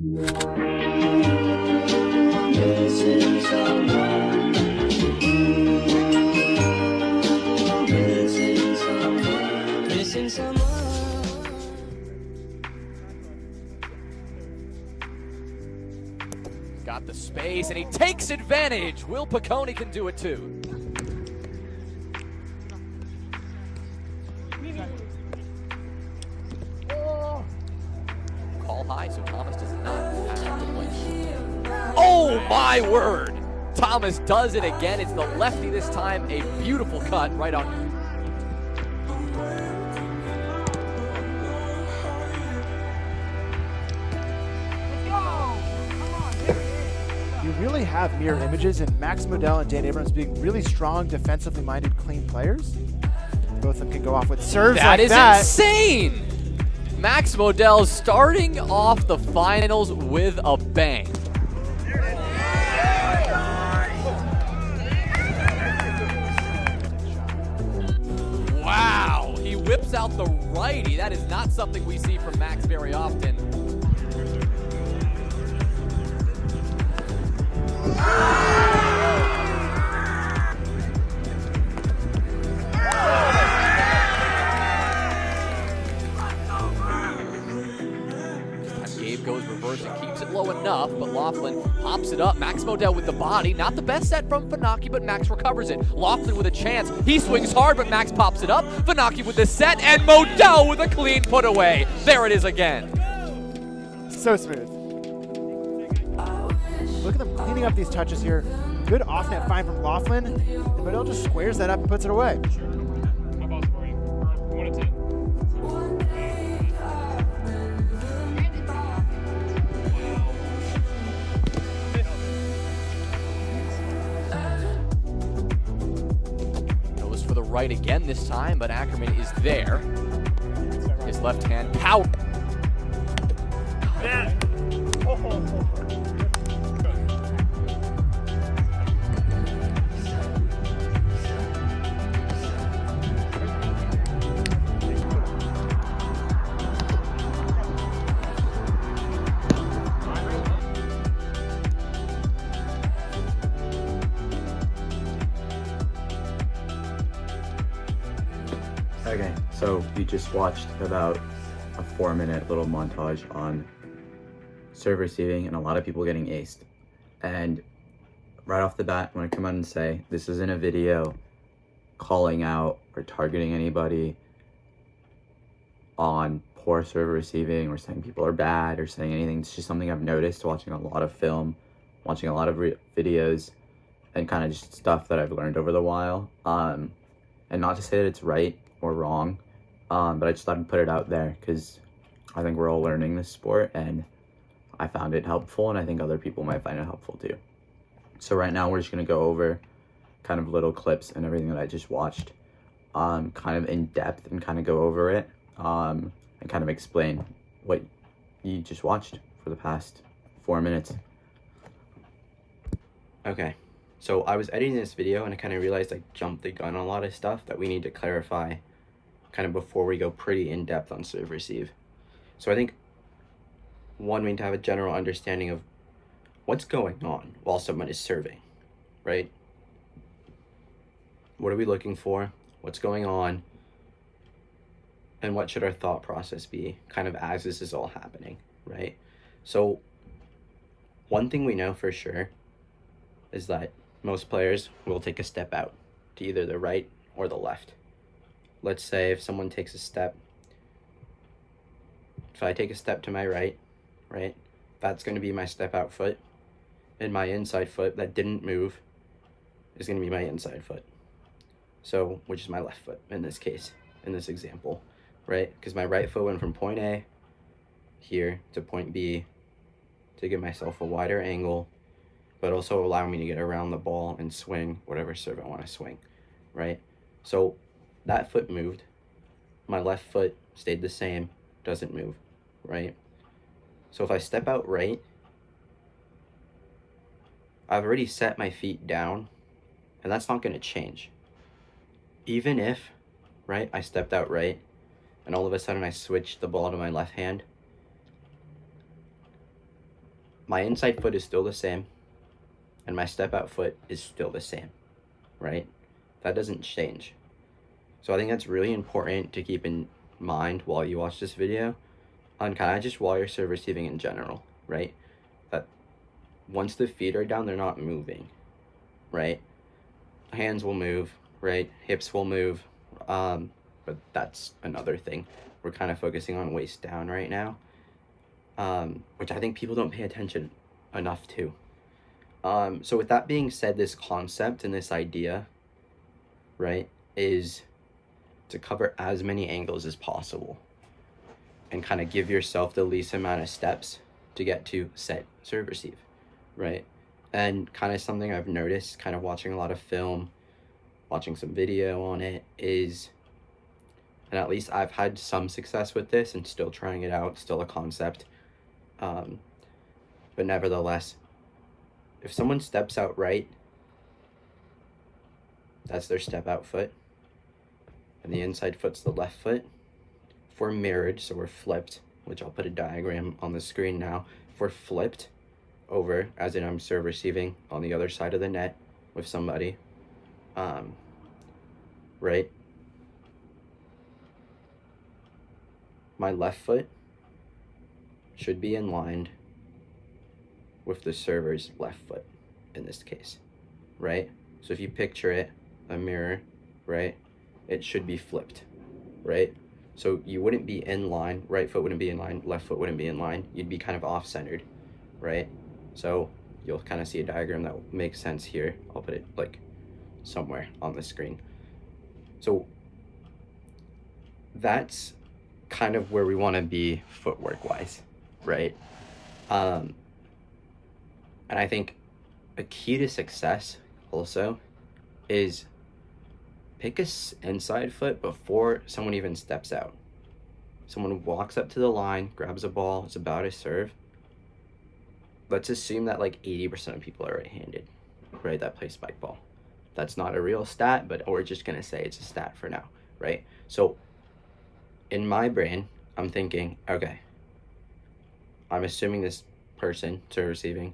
Missing someone. Missing someone. Missing someone. Got the space, and he takes advantage. Will Piccone can do it too. Call high, so Thomas does not have the win. Oh my word! Thomas does it again. It's the lefty this time. A beautiful cut right on. You really have mirror images in Max Modell and Dan Abrams being really strong, defensively minded, clean players. Both of them can go off with serves That like is that. insane! Max Modell starting off the finals with a bang. Wow, he whips out the righty. That is not something we see from Max very often. Gabe goes reverse and keeps it low enough, but Laughlin pops it up. Max Modell with the body. Not the best set from Funaki, but Max recovers it. Laughlin with a chance. He swings hard, but Max pops it up. Funaki with the set, and Modell with a clean put away. There it is again. So smooth. Look at them cleaning up these touches here. Good off-net find from Laughlin. And Modell just squares that up and puts it away. Goes for the right again this time, but Ackerman is there. His left hand power. Okay, so we just watched about a 4-minute little montage on serve receiving and a lot of people getting aced. And right off the bat, I want to come out and say this isn't a video calling out or targeting anybody on poor serve receiving or saying people are bad or saying anything. It's just something I've noticed watching a lot of film, watching a lot of videos, and kind of just stuff that I've learned over the while. And not to say that it's right or wrong, but I just thought I'd put it out there because I think we're all learning this sport and I found it helpful and I think other people might find it helpful too. So right now we're just going to go over kind of little clips and everything that I just watched, kind of in depth, and kind of go over it and kind of explain what you just watched for the past 4 minutes. Okay, so I was editing this video and I kind of realized I jumped the gun on a lot of stuff that we need to clarify kind of before we go pretty in depth on serve receive. So I think one, we need to have a general understanding of what's going on while someone is serving, right? What are we looking for? What's going on? And what should our thought process be kind of as this is all happening, right? So one thing we know for sure is that most players will take a step out to either the right or the left. Let's say if someone takes a step, if I take a step to my right, that's going to be my step out foot, and my inside foot that didn't move is going to be my inside foot. So, which is my left foot in this case, in this example, right? Because my right foot went from point A here to point B to give myself a wider angle, but also allow me to get around the ball and swing whatever serve I want to swing, right? So that foot moved. My left foot stayed the same, doesn't move, right? So if I step out right, I've already set my feet down, and that's not going to change. Even if, right, I stepped out right, and all of a sudden I switched the ball to my left hand, my inside foot is still the same, and my step out foot is still the same, right? That doesn't change. So I think that's really important to keep in mind while you watch this video, on kind of just while you're serve receiving in general, right? That once the feet are down, they're not moving, right? Hands will move, right? Hips will move, but that's another thing. We're kind of focusing on waist down right now, which I think people don't pay attention enough to. So with that being said, this concept and this idea, right, is to cover as many angles as possible and kind of give yourself the least amount of steps to get to set, serve, receive, right? And kind of something I've noticed kind of watching a lot of film, watching some video on it is, and at least I've had some success with this and still trying it out, still a concept. But nevertheless, if someone steps out right, that's their step out foot, and the inside foot's the left foot. If we're mirrored, so we're flipped, which I'll put a diagram on the screen now. If we're flipped over, as in I'm serve receiving on the other side of the net with somebody, right? My left foot should be in line with the server's left foot in this case, right? So if you picture it, a mirror, right? It should be flipped, right? So you wouldn't be in line, right foot wouldn't be in line, left foot wouldn't be in line. You'd be kind of off-centered, right? So you'll kind of see a diagram that makes sense here. I'll put it like somewhere on the screen. So that's kind of where we want to be footwork wise, right? And I think a key to success also is pick a inside foot before someone even steps out. Someone walks up to the line, grabs a ball, is about to serve. Let's assume that like 80% of people are right-handed, right, that play spike ball. That's not a real stat, but we're just gonna say it's a stat for now, right? So in my brain, I'm thinking, okay, I'm assuming this person serve receiving,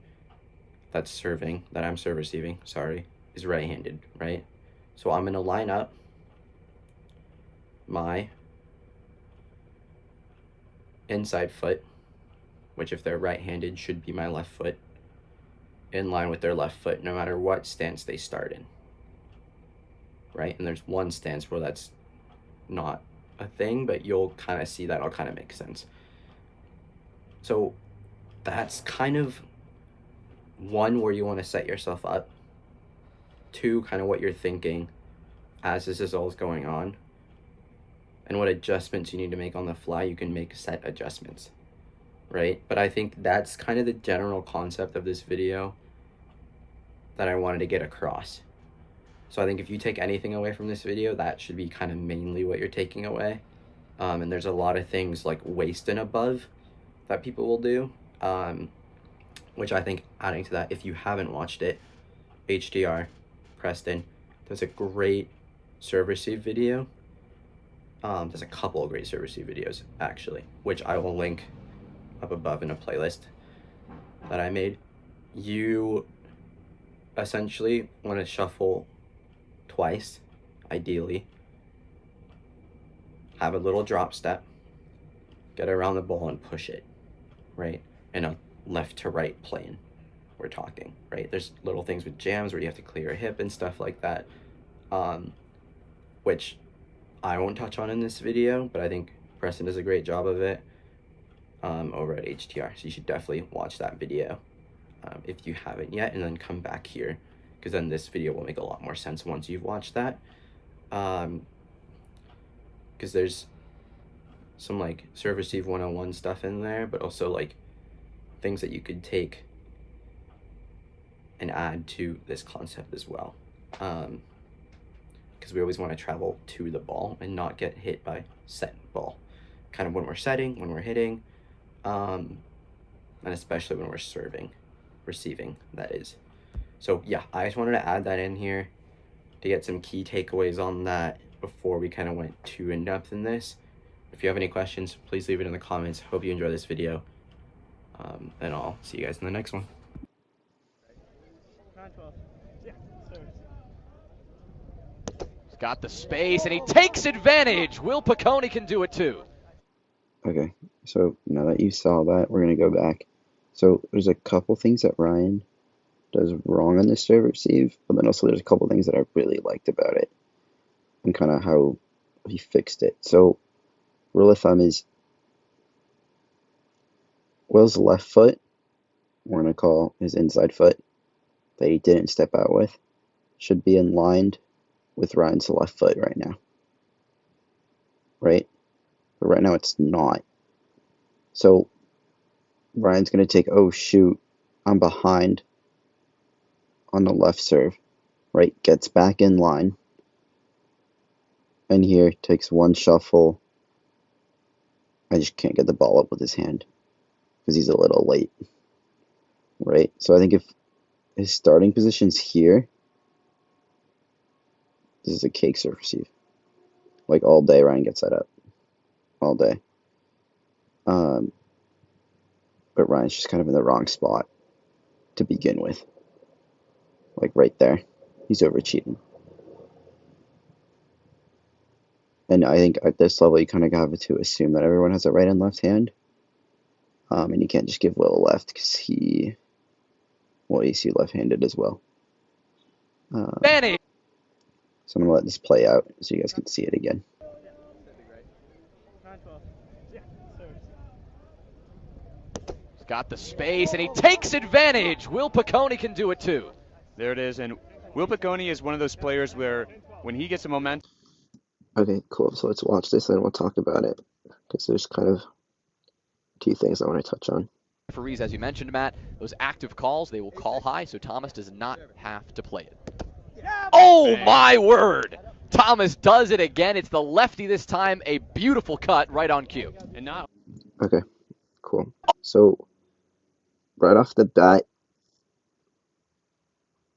that's serving, that I'm serve receiving, sorry, is right-handed, right? So I'm gonna line up my inside foot, which if they're right-handed should be my left foot, in line with their left foot no matter what stance they start in, right? And there's one stance where that's not a thing, but you'll kind of see that it'll kind of make sense. So that's kind of one, where you want to set yourself up. Two, kind of what you're thinking as this is all going on, and what adjustments you need to make on the fly. You can make set adjustments, right? But I think that's kind of the general concept of this video that I wanted to get across. So I think if you take anything away from this video, that should be kind of mainly what you're taking away. And there's a lot of things like waist and above that people will do, which I think, adding to that, if you haven't watched it, HDR Preston does a great serve receive video. There's a couple of great serve receive videos actually, which I will link up above in a playlist that I made. You essentially want to shuffle twice, ideally, have a little drop step, get around the ball and push it, right? In a left to right plane, we're talking, right? There's little things with jams where you have to clear a hip and stuff like that, which I won't touch on in this video, but I think Preston does a great job of it over at HTR. So you should definitely watch that video if you haven't yet, and then come back here, because then this video will make a lot more sense once you've watched that. Because there's some like serve receive 101 stuff in there, but also like things that you could take and add to this concept as well. Because we always want to travel to the ball and not get hit by set ball, kind of when we're setting, when we're hitting, and especially when we're serving, receiving, that is. So yeah, I just wanted to add that in here to get some key takeaways on that before we kind of went too in depth in this. If you have any questions, please leave it in the comments. Hope you enjoy this video. And I'll see you guys in the next one. He's got the space, and he takes advantage. Will Piccone can do it too. Okay, so now that you saw that, we're going to go back. So there's a couple things that Ryan does wrong on this serve receive, but then also there's a couple things that I really liked about it and kind of how he fixed it. So rule of thumb is Will's left foot, we're going to call his inside foot, that he didn't step out with, should be in line with Ryan's left foot right now. Right? But right now it's not. So Ryan's going to take, oh shoot, I'm behind on the left serve. Right? Gets back in line. And here takes one shuffle. I just can't get the ball up with his hand because he's a little late. Right? So I think if his starting position's here, this is a cake serve receive. Like all day, Ryan gets that up. All day. But Ryan's just kind of in the wrong spot to begin with. Like right there. He's over cheating. And I think at this level, you kind of have to assume that everyone has a right and left hand. And you can't just give Will a left because he's left-handed as well. Manny. So I'm going to let this play out so you guys can see it again. He's got the space, and he takes advantage. Will Piccone can do it too. There it is, and Will Piccone is one of those players where when he gets a momentum. Okay, cool. So let's watch this and we'll talk about it because there's kind of two things I want to touch on. Referees, as you mentioned, Matt, those active calls, they will call high, so Thomas does not have to play it. Oh, my word! Thomas does it again. It's the lefty this time. A beautiful cut right on cue. And not Okay, cool. So right off the bat,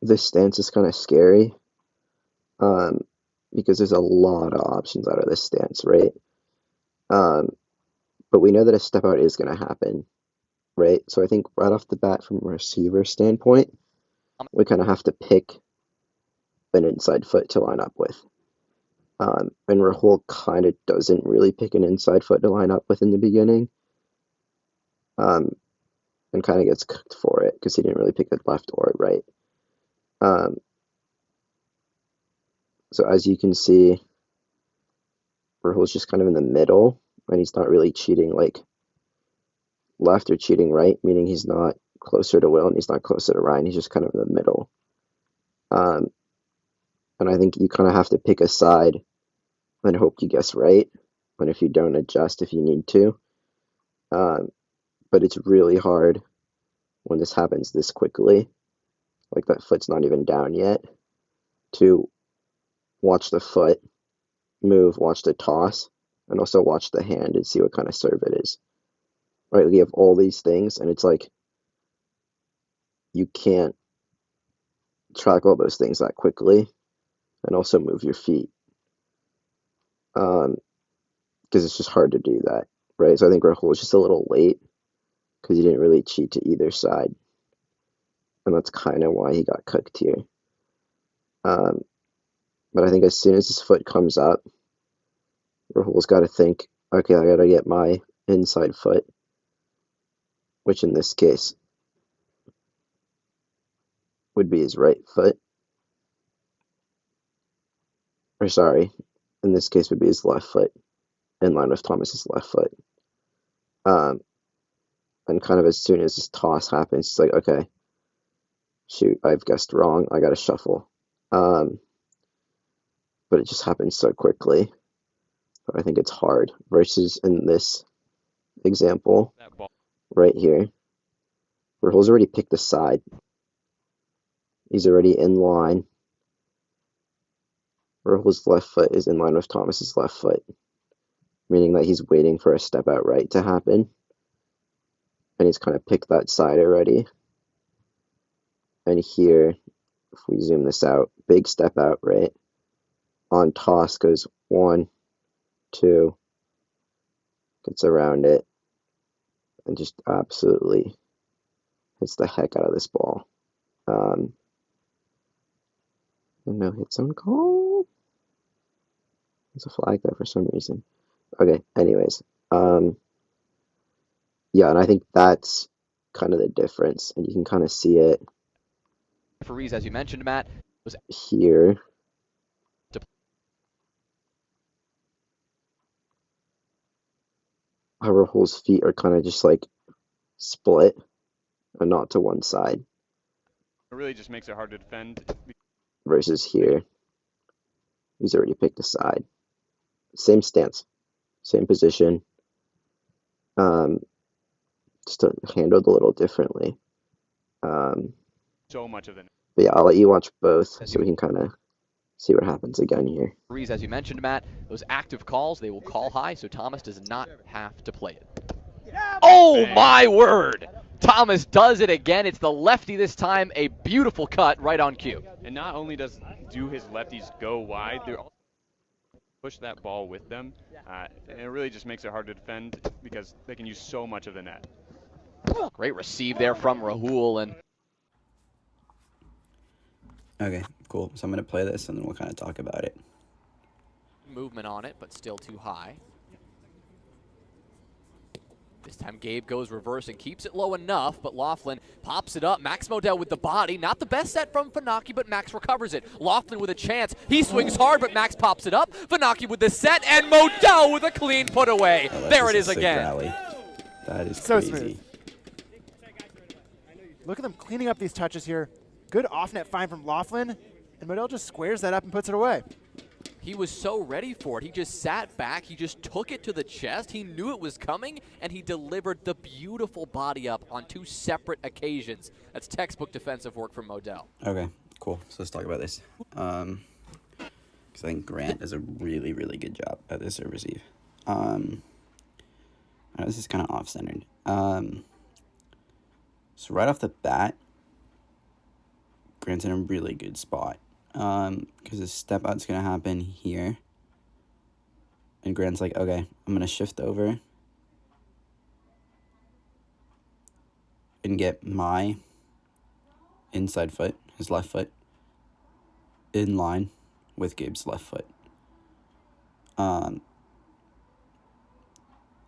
this stance is kind of scary because there's a lot of options out of this stance, right? But we know that a step out is going to happen, right? So I think right off the bat, from a receiver standpoint, we kind of have to pick an inside foot to line up with. And Rahul kind of doesn't really pick an inside foot to line up with in the beginning. And kind of gets cooked for it because he didn't really pick it left or right. So as you can see, Rahul's just kind of in the middle, and he's not really cheating like left or cheating right, meaning he's not closer to Will and he's not closer to Ryan. He's just kind of in the middle. And I think you kind of have to pick a side and hope you guess right. And if you don't, adjust if you need to. But it's really hard when this happens this quickly, like that foot's not even down yet, to watch the foot move, watch the toss, and also watch the hand and see what kind of serve it is. Right? You have all these things, and it's like you can't track all those things that quickly and also move your feet. Because it's just hard to do that, right? So I think Rahul was just a little late because he didn't really cheat to either side. And that's kind of why he got cooked here. But I think as soon as his foot comes up, Rahul's got to think, okay, I got to get my inside foot, which in this case would be his right foot. Or sorry, in this case would be his left foot, in line with Thomas's left foot. And kind of as soon as this toss happens, it's like, okay, shoot, I've guessed wrong. I got to shuffle. But it just happens so quickly. I think it's hard. Versus in this example, right here, Rahul's already picked the side. He's already in line. Rahul's left foot is in line with Thomas's left foot, meaning that he's waiting for a step out right to happen. And he's kind of picked that side already. And here, if we zoom this out, big step out right. On toss goes 1, 2, gets around it, and just absolutely hits the heck out of this ball. No hit zone call. There's a flag there for some reason. Okay, anyways. Yeah, and I think that's kind of the difference, and you can kind of see it Referees, as you mentioned, Matt, was here. How Rahul's feet are kind of just like split and not to one side It really just makes it hard to defend. versus here. He's already picked a side. Same stance, same position. Just handled a little differently. So much of the net. But yeah, I'll let you watch both so we can kind of see what happens again here. referees, as you mentioned, Matt, those active calls, they will call high, so Thomas does not have to play it. Oh, my word! Thomas does it again. It's the lefty this time. A beautiful cut right on cue. And not only do his lefties go wide, they're also push that ball with them. And it really just makes it hard to defend because they can use so much of the net. Great receive there from Rahul. And Okay, cool. So I'm going to play this and then we'll kind of talk about it. movement on it, but still too high. This time Gabe goes reverse and keeps it low enough, but Laughlin pops it up. Max Modell with the body. Not the best set from Funaki, but Max recovers it. Laughlin with a chance. He swings hard, but Max pops it up. Funaki with the set, and Modell with a clean put away. Oh, there it just is a sick again. Rally. That is So crazy. smooth. Look at them cleaning up these touches here. Good off-net find from Laughlin, and Modell just squares that up and puts it away. He was so ready for it. He just sat back. He just took it to the chest. He knew it was coming, and he delivered the beautiful body up on two separate occasions. That's textbook defensive work from Modell. Okay, cool. So let's talk about this. Because I think Grant does a really, really good job at this serve receive. I know this is kind of off-centered. So right off the bat, Grant's in a really good spot. Because his step out's going to happen here. And Grant's like, okay, I'm going to shift over and get my inside foot, his left foot, in line with Gabe's left foot. And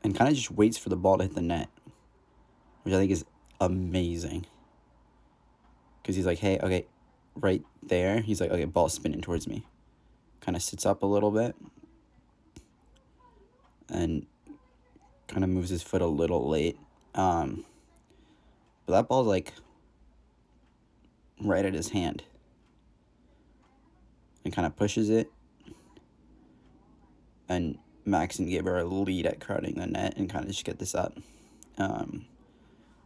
kind of just waits for the ball to hit the net, which I think is amazing. Because he's like, hey, okay, right there. He's like, okay, ball's spinning towards me. Kind of sits up a little bit. And kind of moves his foot a little late. But that ball's like right at his hand. And kind of pushes it. And Max and Gabe are a lead at crowding the net and kind of just get this up. And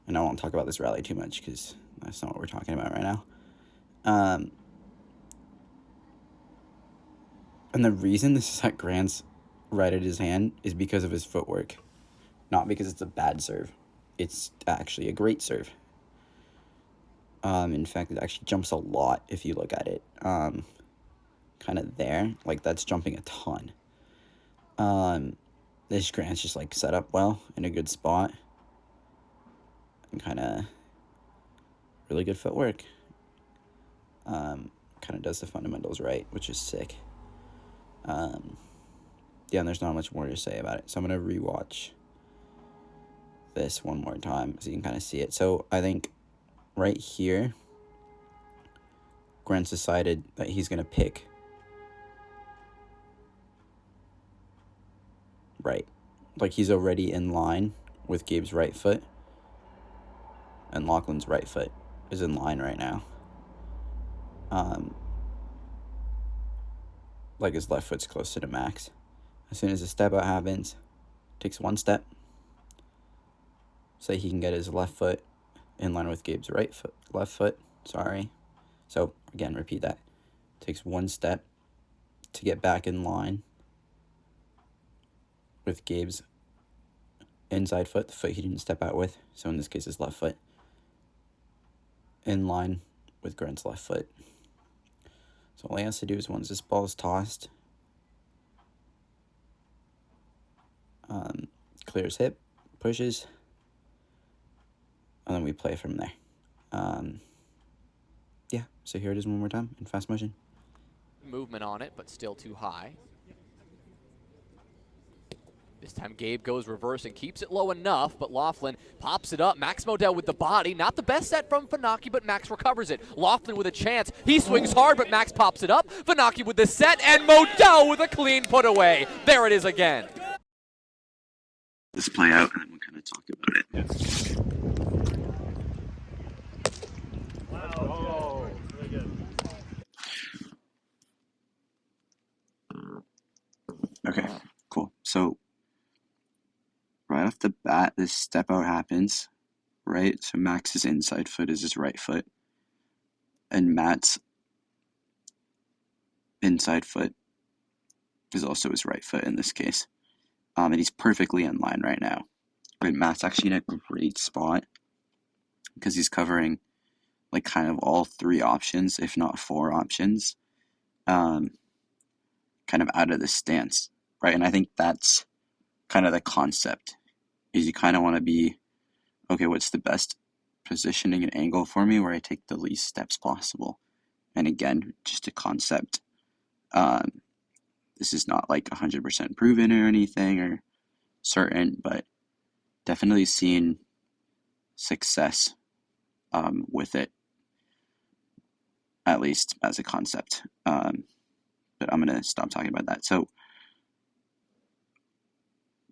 I won't talk about this rally too much because that's not what we're talking about right now. And the reason this is at Grant's right at his hand is because of his footwork. Not because it's a bad serve. It's actually a great serve. In fact, it actually jumps a lot if you look at it. Kind of there. Like, that's jumping a ton. This Grant's just, like, set up well in a good spot. And kind of really good footwork. Kind of does the fundamentals right, which is sick. Yeah, and there's not much more to say about it. So I'm going to rewatch this one more time so you can kind of see it. So I think right here, Grant's decided that he's going to pick right. Like, he's already in line with Gabe's right foot. And Laughlin's right foot is in line right now. Like, his left foot's closer to Max. As soon as the step out happens, takes one step. So he can get his left foot in line with Gabe's left foot. So, again, repeat that. Takes one step to get back in line with Gabe's inside foot, the foot he didn't step out with. So, in this case, his left foot. In line with Grant's left foot. So all he has to do is once this ball is tossed, clears hip, pushes, and then we play from there. Yeah, so here it is one more time in fast motion. Movement on it, but still too high. This time Gabe goes reverse and keeps it low enough, but Laughlin pops it up. Max Modell with the body. Not the best set from Funaki, but Max recovers it. Laughlin with a chance. He swings hard, but Max pops it up. Funaki with the set, and Modell with a clean put away. There it is again. Let's play out, and then we'll kind of talk about it. Okay, cool. So right off the bat, this step out happens, right? So Max's inside foot is his right foot, and Matt's inside foot is also his right foot in this case. And he's perfectly in line right now. Right, Matt's actually in a great spot because he's covering like kind of all three options, if not four options, kind of out of the stance, right? And I think that's kind of the concept, is you kind of want to be, okay, what's the best positioning and angle for me where I take the least steps possible? And again, just a concept. This is not like 100% proven or anything or certain, but definitely seen success with it, at least as a concept. But I'm going to stop talking about that. So,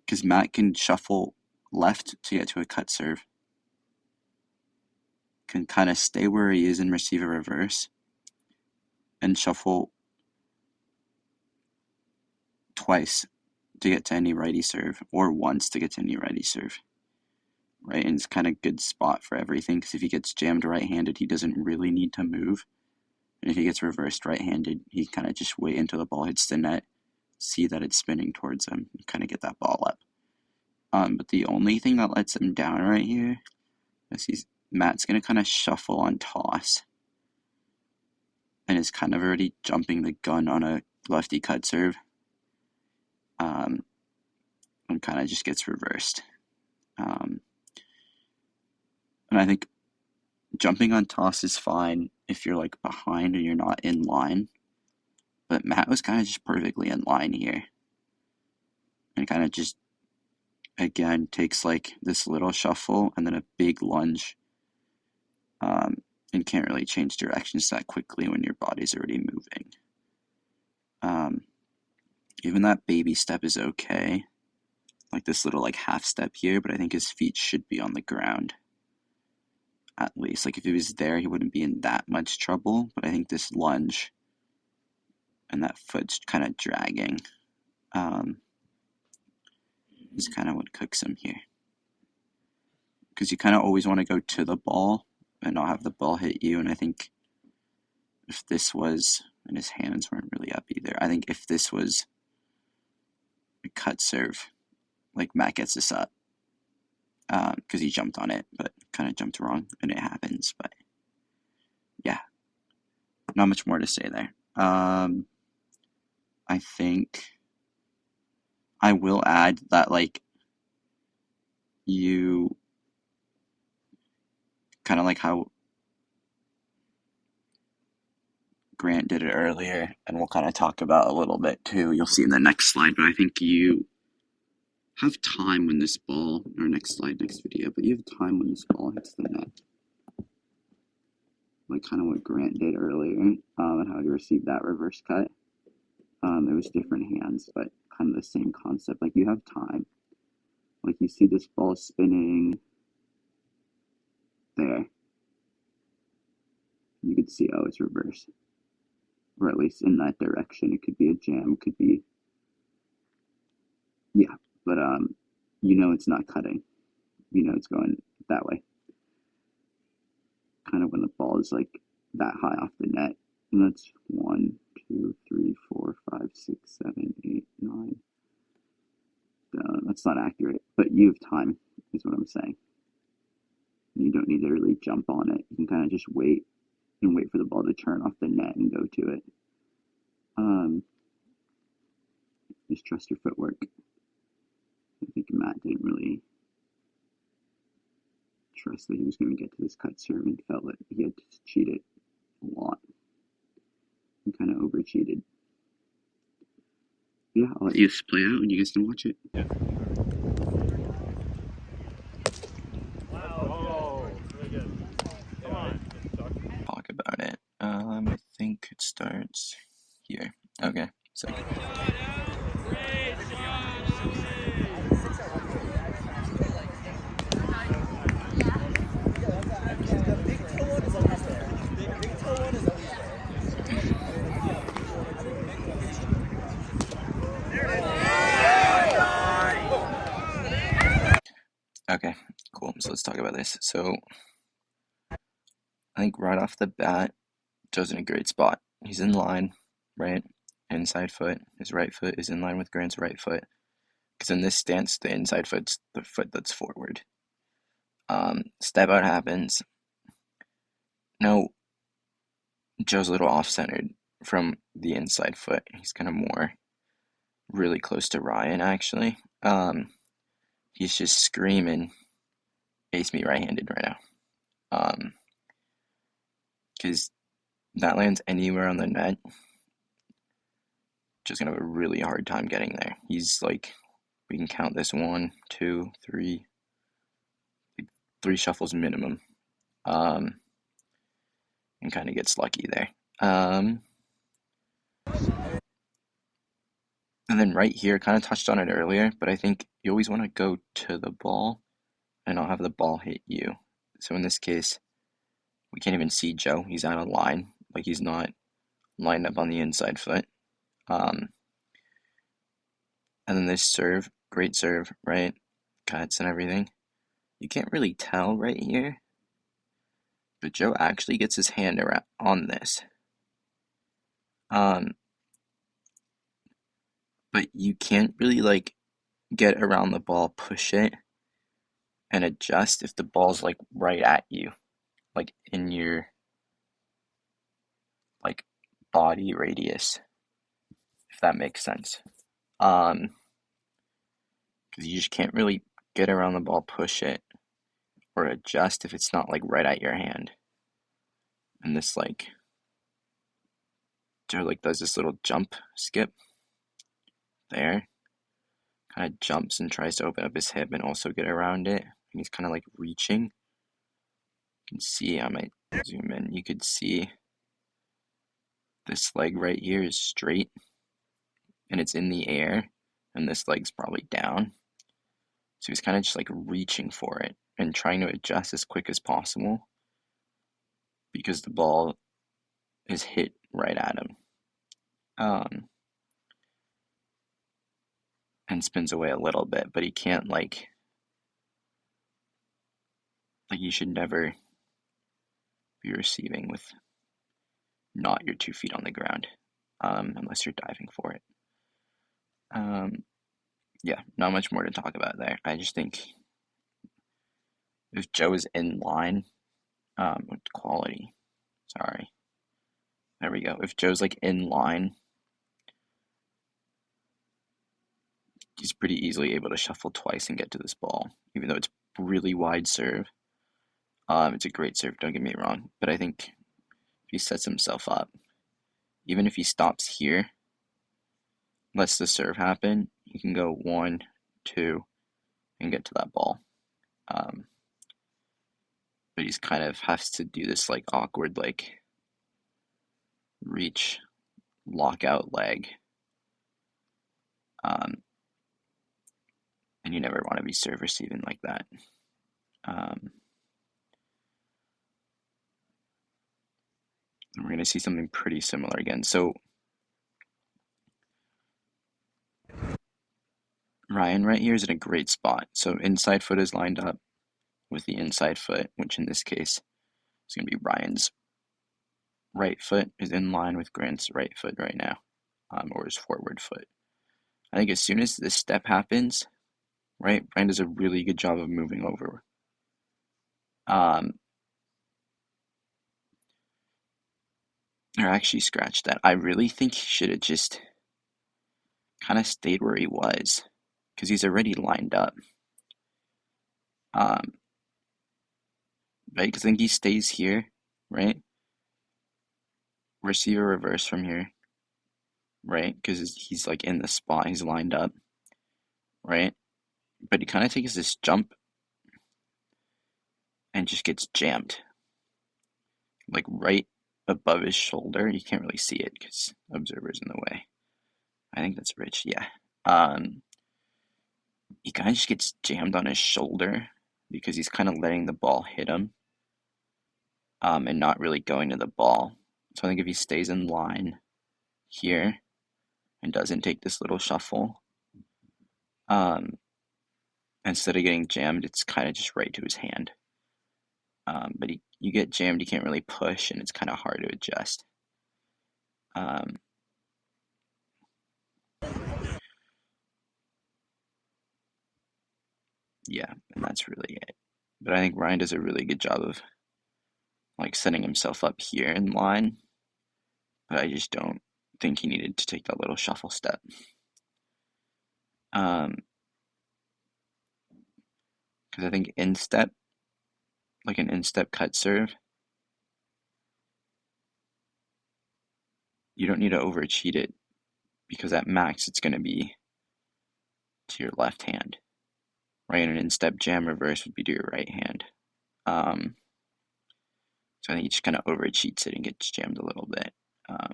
because Matt can shuffle left to get to a cut serve, can kind of stay where he is and receive a reverse, and shuffle twice to get to any righty serve, or once to get to any righty serve, right? And it's kind of good spot for everything, because if he gets jammed right-handed, he doesn't really need to move. And if he gets reversed right-handed, he kind of just wait until the ball hits the net, see that it's spinning towards him, and kind of get that ball up. But the only thing that lets him down right here is Matt's going to kind of shuffle on toss, and is kind of already jumping the gun on a lefty cut serve, and kind of just gets reversed. And I think jumping on toss is fine if you're like behind and you're not in line, but Matt was kind of just perfectly in line here, and kind of just again takes like this little shuffle and then a big lunge, and can't really change directions that quickly when your body's already moving. Even that baby step is okay, like this little like half step here, but I think his feet should be on the ground. At least, like if he was there, he wouldn't be in that much trouble, but I think this lunge and that foot's kind of dragging is kind of what cooks him here. Because you kind of always want to go to the ball and not have the ball hit you, and I think if this was, and his hands weren't really up either, I think if this was a cut serve, like Matt gets this up, because he jumped on it, but kind of jumped wrong, and it happens. But yeah, not much more to say there. I think I will add that like you kind of like how Grant did it earlier, and we'll kind of talk about a little bit too. You'll see in the next slide, but I think you have time when this ball, or next slide, next video, but you have time when this ball hits the net. Like kind of what Grant did earlier, and how to receive that reverse cut. It was different hands, but kind of the same concept. Like you have time. Like you see this ball spinning there. You could see, oh, it's reverse. Or at least in that direction. It could be a jam, it could be, yeah, but you know it's not cutting. You know it's going that way. Kind of when the ball is like that high off the net. And that's 1, 2, 3, 4, 5, 6, 7, 8, 9. That's not accurate, but you have time, is what I'm saying. And you don't need to really jump on it. You can kind of just wait and wait for the ball to turn off the net and go to it. Just trust your footwork. I think Matt didn't really trust that he was going to get to this cut serve and felt that he had to cheat it a lot. He kind of over cheated. Yeah, I'll let you play out and you guys can watch it. Talk about it. I think it starts here. Okay, so. Okay, cool. So let's talk about this. So I think right off the bat, Joe's in a great spot. He's in line, right? Inside foot. His right foot is in line with Grant's right foot. Because in this stance, the inside foot's the foot that's forward. Step out happens. Now, Joe's a little off-centered from the inside foot. He's kind of more really close to Ryan, actually. He's just screaming, ace me right-handed right now. Because that lands anywhere on the net, just gonna have a really hard time getting there. He's like, we can count this 1, 2, 3, 3 shuffles minimum. And kind of gets lucky there. And then right here, kind of touched on it earlier, but I think you always want to go to the ball and not have the ball hit you. So in this case, we can't even see Joe. He's out of line. Like, he's not lined up on the inside foot. And then this serve, great serve, right? Cuts and everything. You can't really tell right here, but Joe actually gets his hand around on this. But you can't really like get around the ball, push it, and adjust if the ball's like right at you, like in your like body radius, if that makes sense. Because you just can't really get around the ball, push it, or adjust if it's not like right at your hand. And this like Joe like does this little jump skip there, kind of jumps and tries to open up his hip and also get around it. And he's kind of like reaching. You can see, I might zoom in, you could see this leg right here is straight and it's in the air, and this leg's probably down. So he's kind of just like reaching for it and trying to adjust as quick as possible because the ball is hit right at him. And spins away a little bit, but he can't like you should never be receiving with not your 2 feet on the ground, unless you're diving for it. Yeah, not much more to talk about there. I just think if Joe is in line, with quality, sorry, there we go. If Joe's like in line, he's pretty easily able to shuffle twice and get to this ball, even though it's really wide serve. It's a great serve, don't get me wrong, but I think if he sets himself up, even if he stops here, lets the serve happen, he can go 1, 2, and get to that ball. But he's kind of has to do this like awkward like reach, lockout leg. And you never want to be serve receiving like that. And we're going to see something pretty similar again. So Ryan right here is in a great spot. So inside foot is lined up with the inside foot, which in this case is going to be Ryan's right foot is in line with Grant's right foot right now, or his forward foot. I think as soon as this step happens, right, Brian does a really good job of moving over. Or actually, scratch that. I really think he should have just kind of stayed where he was, because he's already lined up. right? Because I think he stays here, right? Receiver reverse from here, right? Because he's like in the spot, he's lined up, right? But he kind of takes this jump and just gets jammed, like right above his shoulder. You can't really see it because observer's in the way. I think that's Rich, yeah. He kind of just gets jammed on his shoulder because he's kind of letting the ball hit him, and not really going to the ball. So I think if he stays in line here and doesn't take this little shuffle, instead of getting jammed, it's kind of just right to his hand. But you get jammed, you can't really push, and it's kind of hard to adjust. Yeah, and that's really it. But I think Ryan does a really good job of like setting himself up here in line. But I just don't think he needed to take that little shuffle step. Because I think instep, like an instep cut serve, you don't need to overcheat it because at max it's going to be to your left hand, right? And an instep jam reverse would be to your right hand. So I think he just kind of overcheats it and gets jammed a little bit. But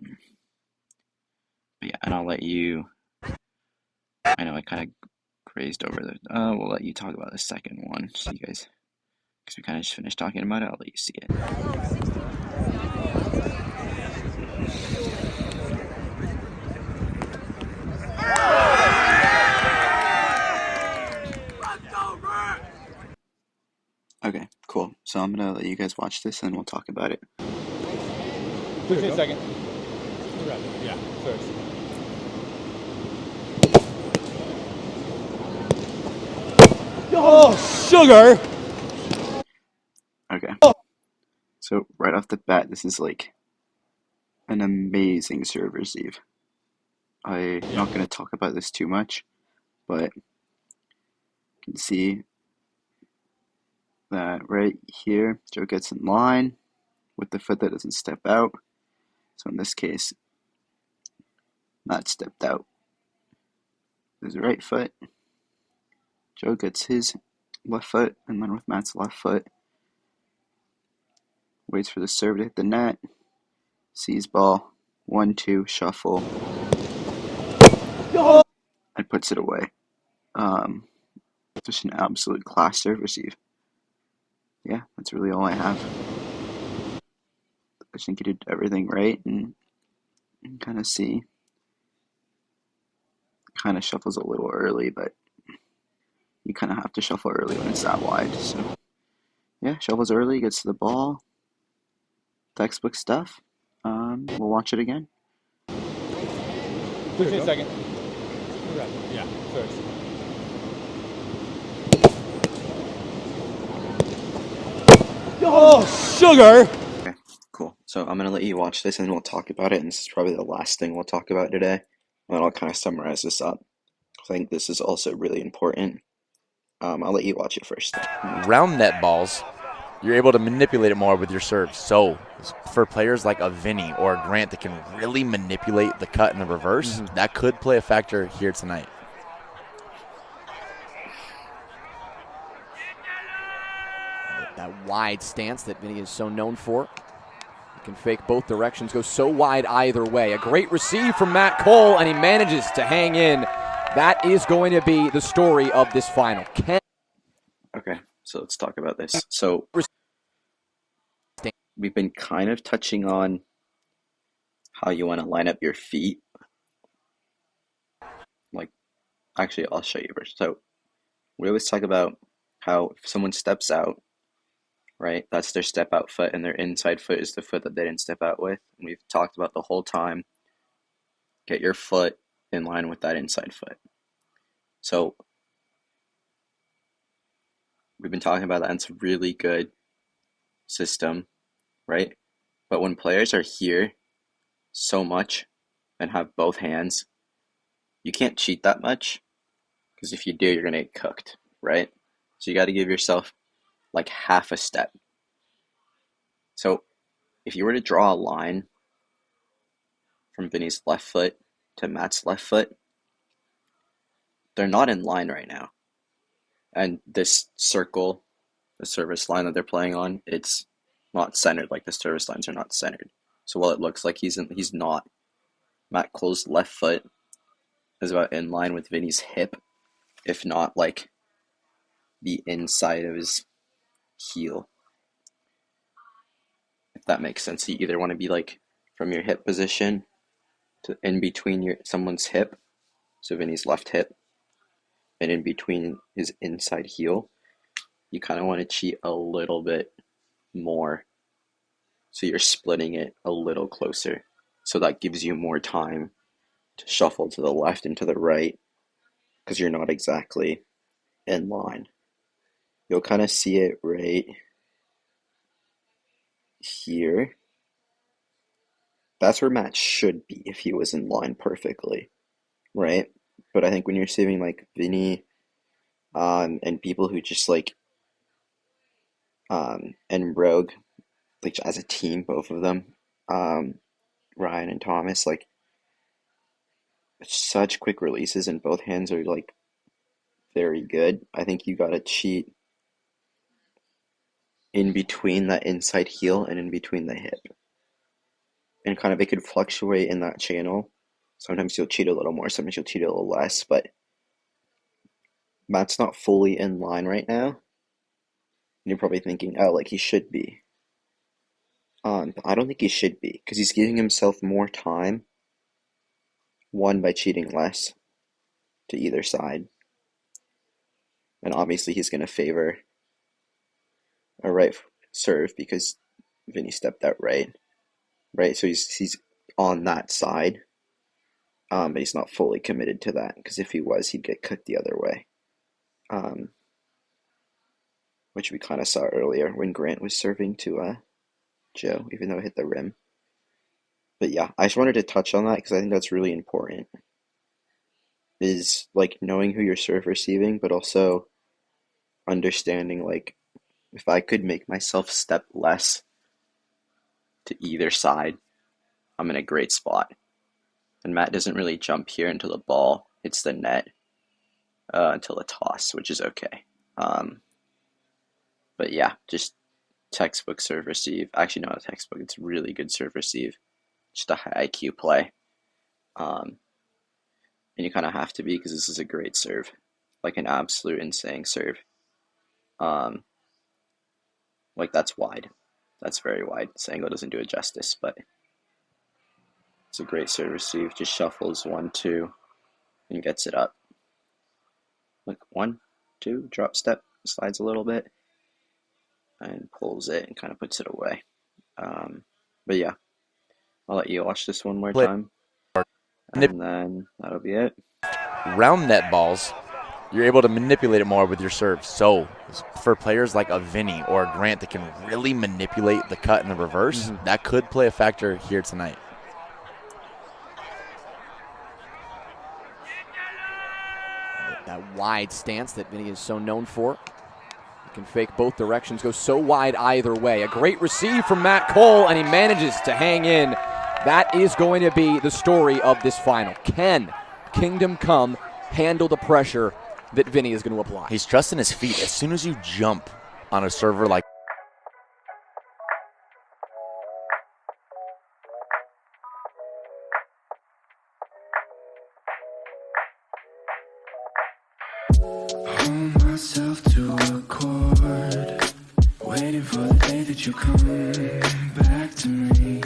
yeah, and I'll let you. I know I kind of grazed over the. We'll let you talk about the second one, so you guys, because we kind of just finished talking about it. I'll let you see it. Okay, cool. So I'm gonna let you guys watch this and we'll talk about it. 15 seconds. Yeah, first. Oh, sugar! Okay. So right off the bat, this is like an amazing serve receive. I'm not going to talk about this too much, but you can see that right here, Joe gets in line with the foot that doesn't step out. So in this case, Matt stepped out. His right foot. Joe gets his left foot, and then with Matt's left foot, waits for the serve to hit the net, sees ball, 1-2, shuffle, and puts it away. Just an absolute class serve receive. Yeah, that's really all I have. I think he did everything right, and kind of see. Kind of shuffles a little early, but you kind of have to shuffle early when it's that wide. So yeah, shuffles early, gets to the ball. Textbook stuff. We'll watch it again. 15 seconds. Yeah, first. Oh, sugar! Okay, cool. So I'm going to let you watch this and we'll talk about it. And this is probably the last thing we'll talk about today. And I'll kind of summarize this up. I think this is also really important. I'll let you watch it first. Round net balls, you're able to manipulate it more with your serve. So for players like a Vinny or a Grant that can really manipulate the cut and the reverse, that could play a factor here tonight. That wide stance that Vinny is so known for. He can fake both directions, go so wide either way. A great receive from Matt Cole, and he manages to hang in. That is going to be the story of this final. Okay, so let's talk about this. So we've been kind of touching on how you want to line up your feet. Like, actually, I'll show you first. So we always talk about how if someone steps out, right, that's their step out foot, and their inside foot is the foot that they didn't step out with. And we've talked about the whole time, get your foot in line with that inside foot. So we've been talking about that, and it's a really good system, right? But when players are here so much and have both hands, you can't cheat that much, because if you do, you're going to get cooked, right? So you got to give yourself like half a step. So if you were to draw a line from Vinny's left foot to Matt's left foot, they're not in line right now. And this circle, the service line that they're playing on, it's not centered. Like the service lines are not centered. So while it looks like he's not, Matt Cole's left foot is about in line with Vinny's hip, if not like the inside of his heel. If that makes sense. You either want to be like from your hip position to in between someone's hip, so Vinny's left hip, and in between his inside heel, you kind of want to cheat a little bit more. So you're splitting it a little closer. So that gives you more time to shuffle to the left and to the right, because you're not exactly in line. You'll kind of see it right here. That's where Matt should be if he was in line perfectly, right? But I think when you're saving like Vinny and people who just like and Rogue, like as a team, both of them, Ryan and Thomas, like such quick releases and both hands are like very good. I think you gotta cheat in between that inside heel and in between the hip. And kind of it could fluctuate in that channel. Sometimes you'll cheat a little more, sometimes you'll cheat a little less, but Matt's not fully in line right now. And you're probably thinking, oh, like he should be. I don't think he should be, because he's giving himself more time. One, by cheating less to either side. And obviously he's going to favor a right serve because Vinny stepped out right. Right, so he's on that side. But he's not fully committed to that, because if he was, he'd get cooked the other way. Which we kind of saw earlier when Grant was serving to Joe, even though it hit the rim. But yeah, I just wanted to touch on that because I think that's really important. Is like knowing who you're serve receiving, but also understanding like if I could make myself step less to either side, I'm in a great spot. And Matt doesn't really jump here until the ball hits the net, until the toss, which is okay. But yeah, just textbook serve receive. Actually, not a textbook. It's really good serve receive. Just a high IQ play. And you kind of have to be, because this is a great serve. Like an absolute insane serve. Like that's wide. That's very wide. This angle doesn't do it justice, but it's a great serve receive. Just shuffles 1, 2, and gets it up. Like 1, 2, drop step, slides a little bit, and pulls it and kind of puts it away. But yeah, I'll let you watch this one more time, and then that'll be it. Round net balls, you're able to manipulate it more with your serve. So for players like a Vinny or a Grant that can really manipulate the cut and the reverse, that could play a factor here tonight. That wide stance that Vinny is so known for. He can fake both directions, go so wide either way. A great receive from Matt Cole, and he manages to hang in. That is going to be the story of this final. Can Kingdom Come handle the pressure that Vinny is going to apply? He's trusting his feet. As soon as you jump on a server like Hold myself to a chord, waiting for the day that you come back to me.